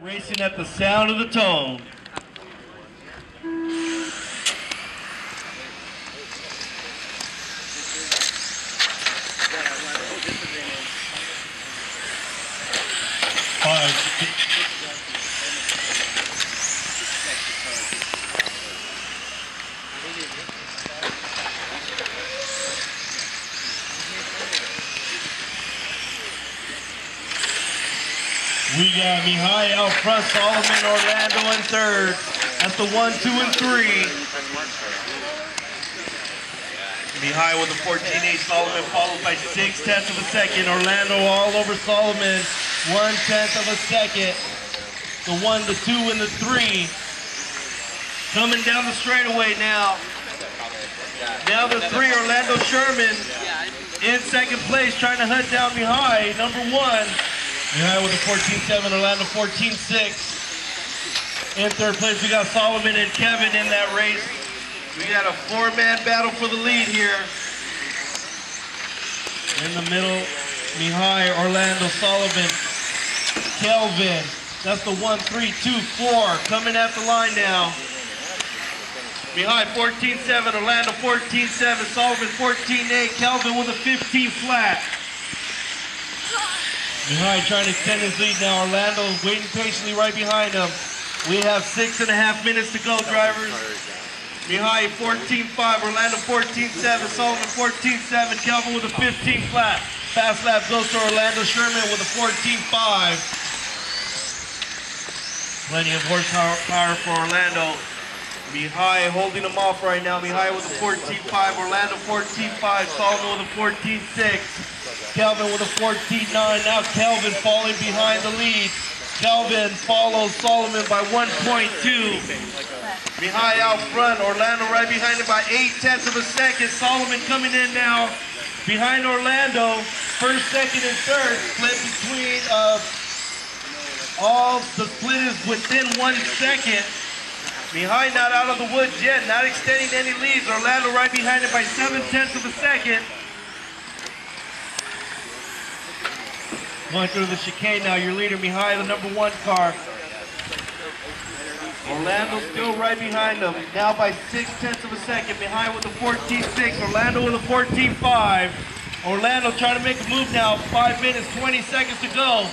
Racing at the sound of the tone. We got Mihai out front, Solomon, Orlando in third. That's the 1, 2, and 3. Mihai with a 14.8, Solomon followed by 0.6 of a second. Orlando all over Solomon, 1/10 of a second. The 1, the 2, and the 3. Coming down the straightaway now. Now the 3, Orlando Sherman in second place, trying to hunt down Mihai, number 1. Mihai with a 14.7, Orlando 14.6. In third place, we got Solomon and Kevin in that race. We got a 4-man battle for the lead here. In the middle, Mihai, Orlando, Solomon, Kelvin. That's the 1, 3, 2, 4 coming at the line now. Mihai 14.7, Orlando 14.7, Solomon 14.8, Kelvin with a 15 flat. Mihai trying to extend his lead now. Orlando waiting patiently right behind him. We have 6.5 minutes to go, drivers. Mihai 14.5, Orlando 14.7, Solomon 14.7, Kelvin with a 15 flat. Fast lap goes to Orlando Sherman with a 14.5. Plenty of horsepower for Orlando. Mihai holding him off right now. Mihai with a 14.5, Orlando 14.5, Solomon with a 14.6. Kelvin with a 14.9. Now Kelvin falling behind the lead. Kelvin follows Solomon by 1.2. Mihai out front. Orlando right behind him by 0.8 of a second. Solomon coming in now behind Orlando. First, second, and third. Split between all the split is within 1 second. Mihai not out of the woods yet, not extending any leads. Orlando right behind him by 0.7 of a second. Going through the chicane now, your leader, Mihai, the number 1 car. Orlando still right behind him, now by 0.6 of a second. Mihai with a 14.6, Orlando with a 14.5. Orlando trying to make a move now, 5 minutes, 20 seconds to go.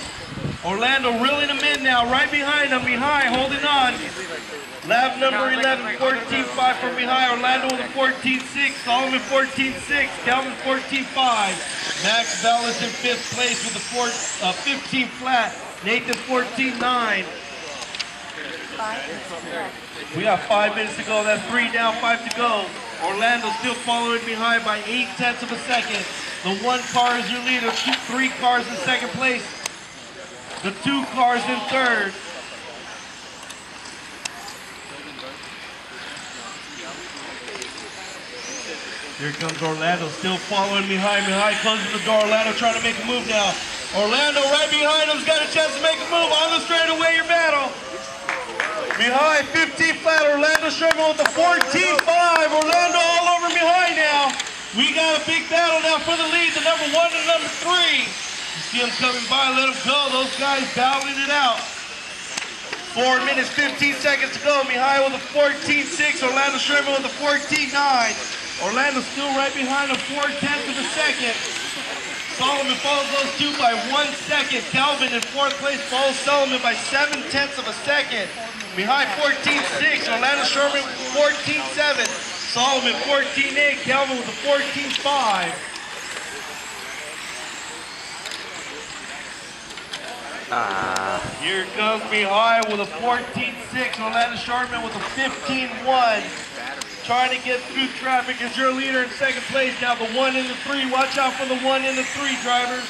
Orlando reeling him in now, right behind him. Mihai holding on. Lap number 11, 14.5 for Mihai. Orlando with a 14.6, Solomon 14.6, Calvin 14.5. Max Vallis in 5th place with a 15 flat. Nathan 14.9. We got 5 minutes to go. That's 3 down, 5 to go. Orlando still following Mihai by 0.8 of a second. The 1 car is your leader. 3 cars in second place. The 2 cars in third. Here comes Orlando, still following Mihai. Mihai closes the door. Orlando trying to make a move now. Orlando right behind him's got a chance to make a move. On the straightaway, your battle. Mihai 15 flat. Orlando Sherman with the 14.5. Orlando all over Mihai now. We got a big battle now for the lead. The number 1 and number 3. You see them coming by, let them go. Those guys battling it out. 4 minutes, 15 seconds to go. Mihai with a 14.6. Orlando Sherman with a 14.9. Orlando still right behind him, 0.4 of a second. Solomon follows those 2 by 1 second. Calvin in 4th place follows Solomon by 0.7 of a second. Mihai 14.6. Orlando Sherman 14.7. Solomon 14.8. Calvin with a 14.5. Here comes Mihai with a 14.6. Orlando Sherman with a 15.1. Trying to get through traffic as your leader in second place. Now the 1 and the 3. Watch out for the 1 and the 3 drivers.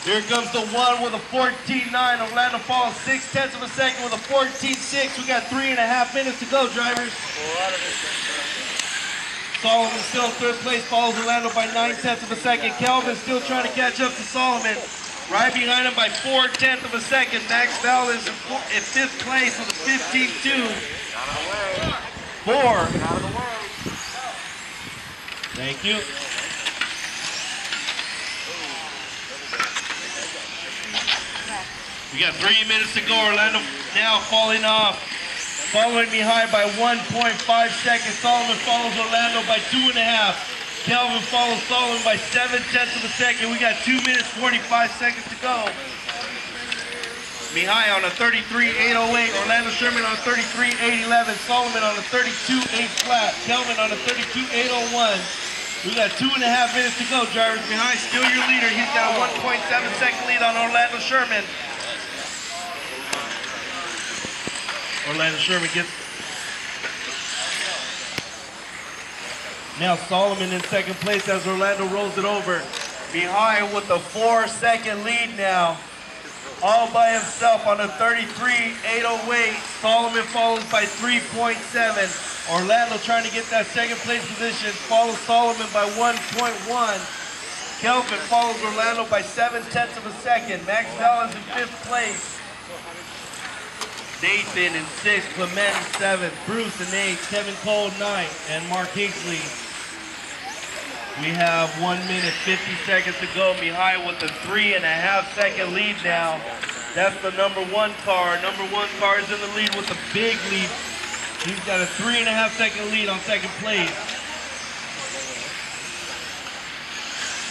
Here comes the 1 with a 14.9. Orlando falls 0.6 of a second with a 14.6. We got 3.5 minutes to go, drivers. Solomon still in 3rd place, follows Orlando by 0.9 of a second. Kelvin still trying to catch up to Solomon. Right behind him by 0.4 of a second. Max Val is in 5th place with a 15.2. 4. Thank you. We got 3 minutes to go. Orlando now falling off. Following me high by 1.5 seconds. Solomon follows Orlando by 2.5. Kelvin follows Solomon by 0.7 of a second. We got 2 minutes, 45 seconds to go. Mihai on a 33.808. Orlando Sherman on a 33.811. Solomon on a 32.8 flat. Kelvin on a 32.801. We got 2.5 minutes to go, drivers. Mihai still your leader. He's got a 1.7 second lead on Orlando Sherman. Orlando Sherman gets... Now Solomon in second place as Orlando rolls it over. Mihai with a 4-second lead now. All by himself on a 33.808. Solomon follows by 3.7. Orlando trying to get that second place position. Follows Solomon by 1.1. Kelvin follows Orlando by 0.7 of a second. Max Dallas in 5th place. Nathan in 6th. Clement in 7th. Bruce in 8th. Kevin Cole 9th. And Mark Hinckley. We have 1 minute, 50 seconds to go. Mihai with a 3.5 second lead now. That's the number 1 car. Number 1 car is in the lead with a big lead. He's got a 3.5 second lead on second place.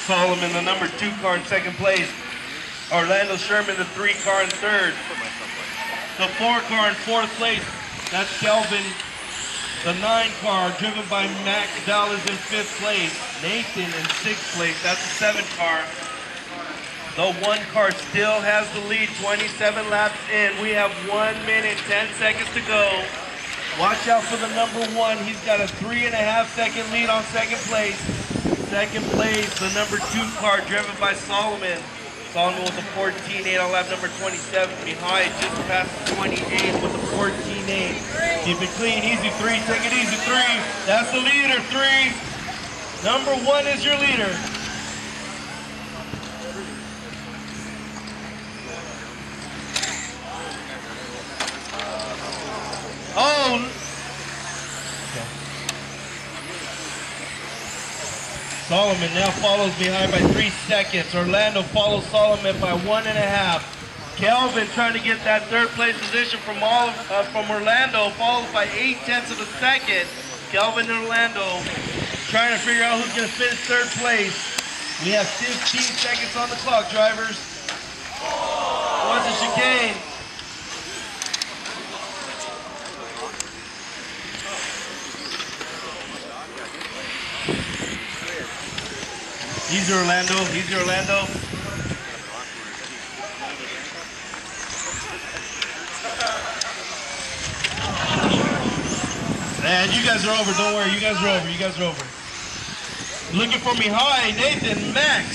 Solomon, the number 2 car in second place. Orlando Sherman, the 3 car in 3rd. The 4 car in 4th place. That's Kelvin. The 9 car driven by Max Dallas in 5th place. Nathan in 6th place. That's the 7 car. The 1 car still has the lead. 27 laps in. We have 1 minute, 10 seconds to go. Watch out for the number 1. He's got a 3.5 second lead on second place. Second place, the number 2 car driven by Solomon. Solomon with a 14.8 on lap number 27. Mihai just past 28 with a 14.8. Keep it clean, easy 3, take it easy 3. That's the leader, 3. Number 1 is your leader. Oh! Okay. Solomon now follows behind by 3 seconds. Orlando follows Solomon by 1.5. Kelvin trying to get that 3rd place position from Orlando, followed by 0.8 of a second. Kelvin and Orlando trying to figure out who's going to finish 3rd place. We have 15 seconds on the clock, drivers. What's the chicane? Easy Orlando, easy Orlando. And you guys are over, don't worry, you guys are over, you guys are over. Looking for Mihai, Nathan, Max.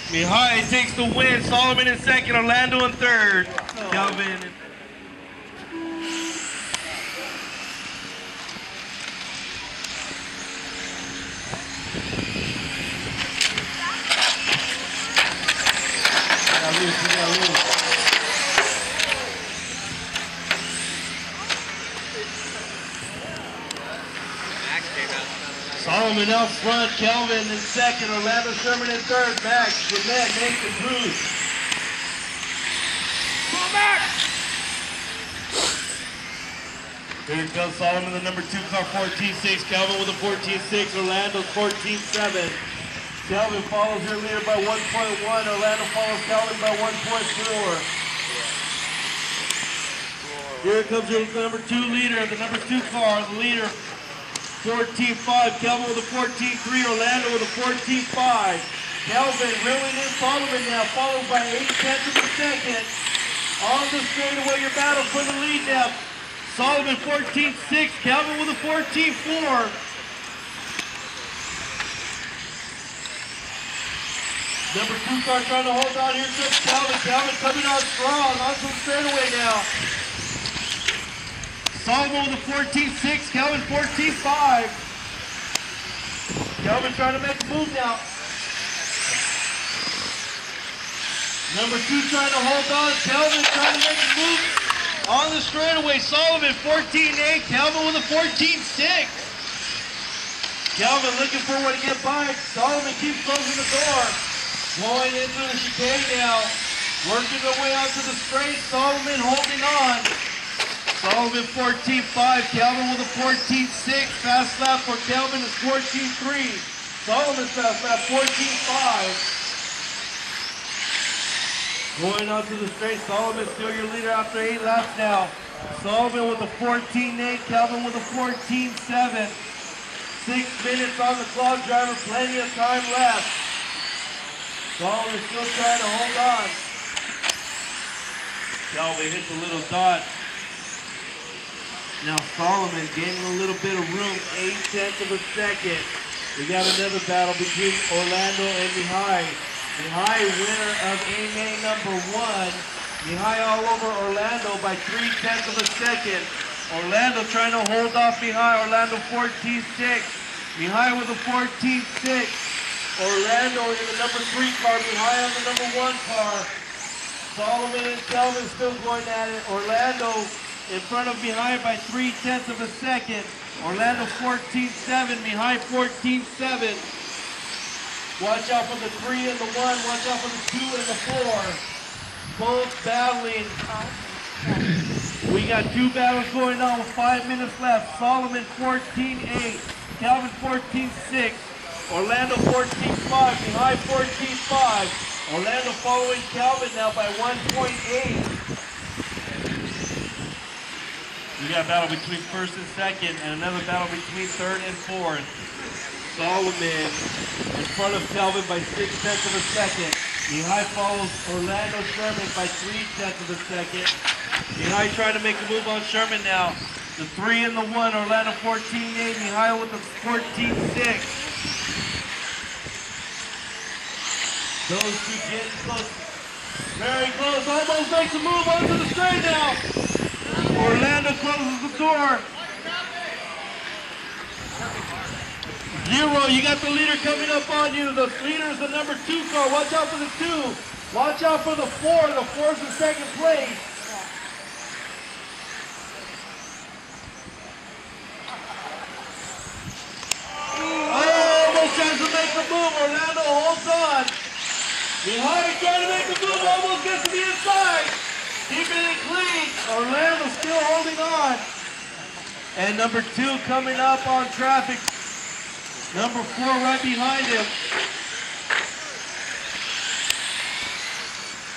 Mihai takes the win, Solomon in 2nd, Orlando in 3rd. Kelvin in Solomon out front, Kelvin in 2nd, Orlando Sherman in 3rd, Max, Jeanette, Nathan, Bruce. Come on, Max! Here comes Solomon, the number 2 car, 14.6, Kelvin with a 14.6, Orlando's 14.7. Kelvin follows your leader by 1.1, Orlando follows Kelvin by 1.4. Here comes your number 2 leader, the number 2 car, the leader, 14.5, Kelvin with a 14.3, Orlando with a 14.5. Kelvin reeling in Solomon now, followed by 0.8 of a second. On the straightaway, your battle for the lead now. Solomon 14.6, Kelvin with a 14.4. Number 2 car trying to hold on. Here comes Kelvin. Kelvin coming on strong, onto the straightaway now. Solomon with a 14.6, Kelvin 14.5. Kelvin trying to make a move now. Number 2 trying to hold on, Kelvin trying to make a move on the straightaway. Solomon 14.8, Kelvin with a 14.6. Kelvin looking for one to get by. Solomon keeps closing the door. Going into the chicane now. Working their way onto the straight. Solomon holding on. Solomon 14.5. Calvin with a 14.6. Fast lap for Calvin is 14.3. Solomon's fast lap 14.5. Going onto the straight. Solomon still your leader after 8 laps now. Solomon with a 14.8. Calvin with a 14.7. 6 minutes on the clock, driver. Plenty of time left. Solomon still trying to hold on. Calvin hits a little dot. Now Solomon gaining a little bit of room, 0.8 of a second. We got another battle between Orlando and Mihai. Mihai, winner of AMA number 1. Mihai all over Orlando by 0.3 of a second. Orlando trying to hold off Mihai. Orlando 14.6. Mihai with a 14.6. Orlando in the number 3 car. Mihai on the number 1 car. Solomon and Calvin still going at it. Orlando in front of Mihai by 0.3 of a second. Orlando 14.7. Mihai 14.7. Watch out for the 3 and the 1. Watch out for the 2 and the 4. Both battling. We got 2 battles going on with 5 minutes left. Solomon 14.8. Calvin 14.6. Orlando 14.5. Mihai 14.5. Orlando following Calvin now by 1.8. We got a battle between 1st and 2nd, and another battle between 3rd and 4th. Solomon in front of Calvin by 0.6 of a second. Mihai follows Orlando Sherman by 0.3 of a second. Mihai trying to make a move on Sherman now. The 3 and the 1, Orlando 14.8. Mihai with the 14.6. Those two getting close. Very close. Almost makes a move onto the straight now. Orlando closes the door. 0, you got the leader coming up on you. The leader is the number 2 car. Watch out for the 2. Watch out for the 4. The 4's in 2nd place. Oh, almost tries to make the move. Orlando holds on. Mihai trying to make the move. Almost gets to the inside. Keeping it clean. Orlando still holding on. And number 2 coming up on traffic. Number 4 right behind him.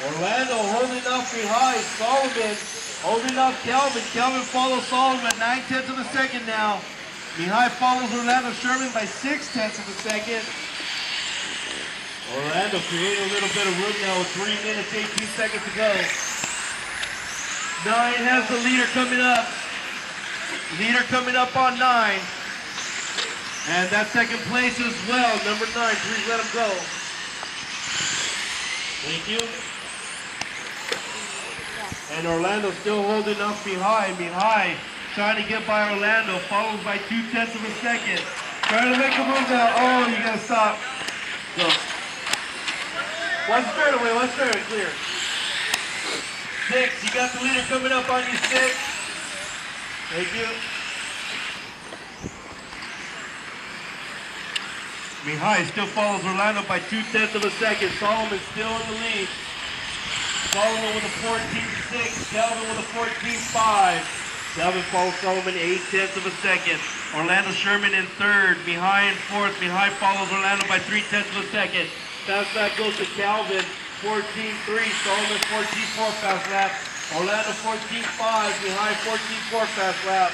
Orlando holding up behind. Solomon holding up Calvin. Calvin follows Solomon at 0.9 of a second now. Mihai follows Orlando Sherman by 0.6 of a second. Orlando creating a little bit of room now with 3 minutes, 18 seconds to go. 9 has the leader coming up. Leader coming up on 9. And that 2nd place as well, number 9. Please let him go. Thank you. And Orlando still holding up behind. Mihai trying to get by Orlando, followed by 0.2 of a second. Trying to make a move now. Oh, you gotta stop. Go. One straightaway, clear. 6, you got the leader coming up on you, 6. Thank you. Mihai still follows Orlando by 0.2 of a second. Solomon still in the lead. Solomon with a 14.6. Calvin with a 14.5. Calvin follows Solomon 0.8 of a second. Orlando Sherman in 3rd. Mihai in 4th. Mihai follows Orlando by 0.3 of a second. Fast lap goes to Calvin, 14.3. Solomon 14.4 fast lap. Orlando 14.5. Mihai 14.4 fast lap.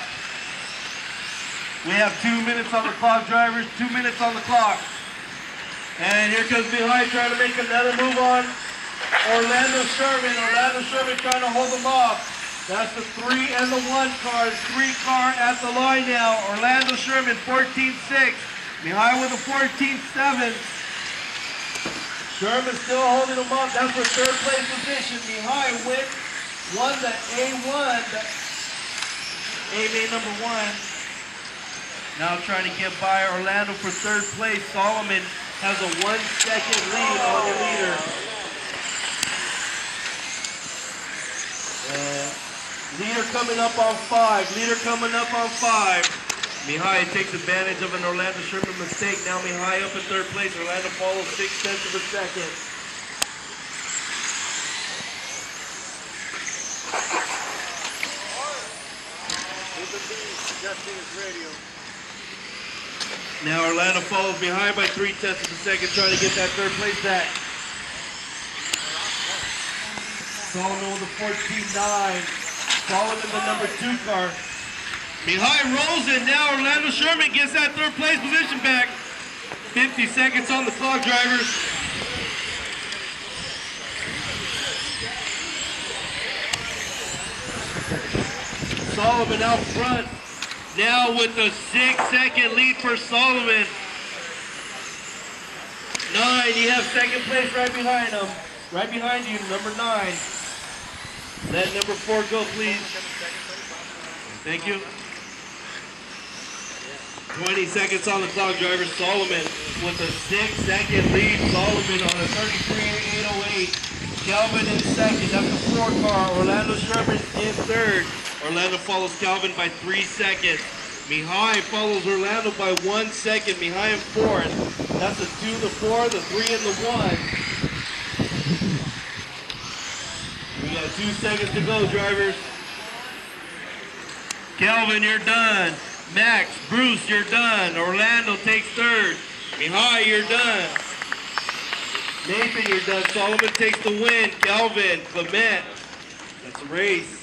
We have 2 minutes on the clock, drivers. 2 minutes on the clock. And here comes Mihai trying to make another move on Orlando Sherman. Orlando Sherman trying to hold him off. That's the 3 and the 1 car. 3 car at the line now. Orlando Sherman 14.6. Mihai with a 14.7. Sherman still holding him up. That's for 3rd place position. Mihai won the A1. AMA number 1. Now trying to get by Orlando for 3rd place. Solomon has a 1-second lead on the leader. Leader coming up on 5. Leader coming up on 5. Mihai takes advantage of an Orlando Sherman mistake. Now Mihai up in 3rd place. Orlando follows 0.6 of a second. Now Orlando follows behind by 0.3 of a second, trying to get that third place back. Solomon with the 14.9. Solomon the number 2 car. Mihai rolls it. Now Orlando Sherman gets that third place position back. 50 seconds on the clock, drivers. Solomon out front. Now with the 6-second lead for Solomon. 9, you have second place right behind him. Right behind you, number 9. Let number 4 go, please. Thank you. 20 seconds on the clock, driver. Solomon with a 6-second lead. Solomon on a 33.808. Calvin in second. That's the 4 car. Orlando Sherman in third. Orlando follows Calvin by 3 seconds. Mihai follows Orlando by 1 second. Mihai in fourth. That's the 2, the 4, the 3, and the 1. We got 2 seconds to go, drivers. Calvin, you're done. Max, Bruce, you're done. Orlando takes third. Mihai, you're done. Nathan, you're done. Solomon takes the win. Calvin, Clement. That's a race.